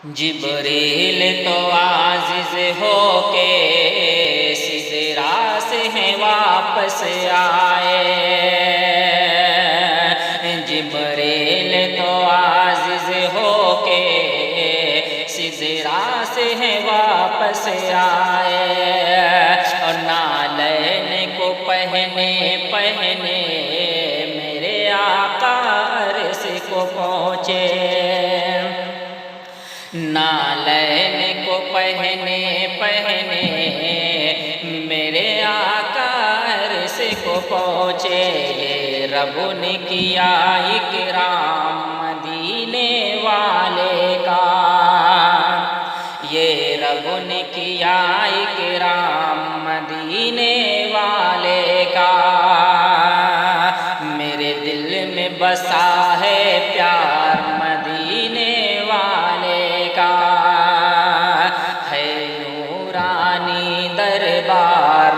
جبریل تو عاجز ہو کے سدرا سے ہیں واپس آئے، جبریل تو عاجز ہو کے سدرا سے ہیں واپس آئے، اور نالین کو پہنے پہنے میرے آقا عرش کو پہنچے، نالین کو پہنے پہنے میرے آقا عرش کو پہنچے، یہ رب نے کیا اکرام مدینے والے کا، یہ رب نے کیا اکرام مدینے والے کا، میرے دل میں بسا ہے پیار مدینے والے کا، ہے نورانی دربار